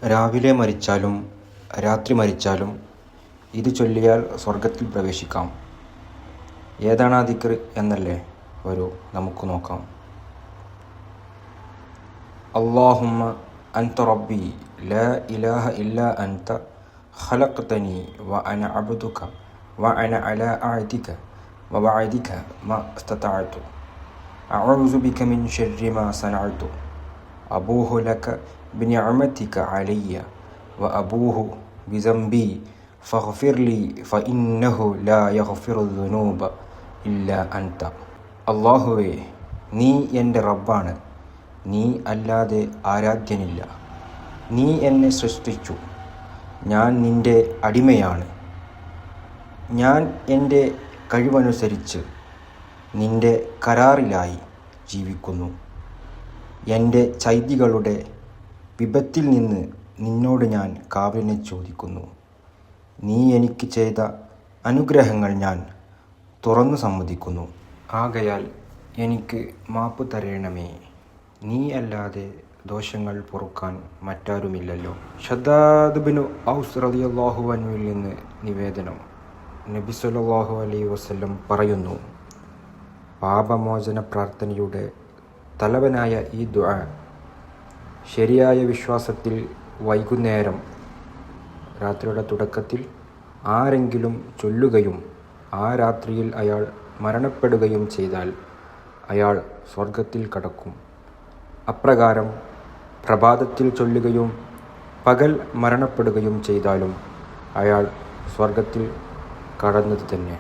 രാവിലെ മരിച്ചാലും രാത്രി മരിച്ചാലും ഇത് ചൊല്ലിയാൽ സ്വർഗത്തിൽ പ്രവേശിക്കാം. ഏതാണ് ആ ദിക്ർ എന്നല്ലേ? വരൂ നമുക്ക് നോക്കാം. അല്ലാഹുമ്മ അൻത റബ്ബി ലാ ഇലാഹ ഇല്ലാ അൻത ഖലഖ്തനി വ അന അബ്ദുക വ അന അലാ അഹ്ദിക വ വഅദിക മാ ഇസ്തതഅതു അഊസു ബിക മിൻ ശർരി മാ സനഅതു അബൂഹു ലക ബിനിഅമതിക അലയ്യ വ അബൂഹു ബിസംബി ഫഗ്ഫിർ ലി ഫഇന്നഹു ലാ യഗ്ഫിറു ദുനൂബ ഇല്ലാ അൻത. അല്ലാഹുവേ, നീ എൻ്റെ റബ്ബാണ്, നീ അല്ലാതെ ആരാധ്യനില്ല. നീ എന്നെ സൃഷ്ടിച്ചു, ഞാൻ നിൻ്റെ അടിമയാണ്. ഞാൻ എൻ്റെ കഴിവനുസരിച്ച് നിൻ്റെ കരാറിലായി ജീവിക്കുന്നു. എൻ്റെ ചൈതികളുടെ വിപത്തിൽ നിന്ന് നിന്നോട് ഞാൻ കാവലിനെ ചോദിക്കുന്നു. നീ എനിക്ക് ചെയ്ത അനുഗ്രഹങ്ങൾ ഞാൻ തുറന്നു സമ്മതിക്കുന്നു. ആകയാൽ എനിക്ക് മാപ്പ് തരേണമേ, നീ അല്ലാതെ ദോഷങ്ങൾ പൊറുക്കാൻ മറ്റാരുമില്ലല്ലോ. ഷദ്ദാദ് ബിൻ ഔസ് റളിയല്ലാഹു അൻഹുവിൽ നിന്ന് നിവേദനം. നബി സല്ലല്ലാഹു അലൈഹി വസല്ലം പറയുന്നു, പാപമോചന പ്രാർത്ഥനയുടെ തലവനായ ഈ ദുആ ശരിയായ വിശ്വാസത്തിൽ വൈകുന്നേരം രാത്രിയുടെ തുടക്കത്തിൽ ആരെങ്കിലും ചൊല്ലുകയും ആ രാത്രിയിൽ അയാൾ മരണപ്പെടുകയും ചെയ്താൽ അയാൾ സ്വർഗത്തിൽ കടക്കും. അപ്രകാരം പ്രഭാതത്തിൽ ചൊല്ലുകയും പകൽ മരണപ്പെടുകയും ചെയ്താലും അയാൾ സ്വർഗത്തിൽ കടന്നത് തന്നെ.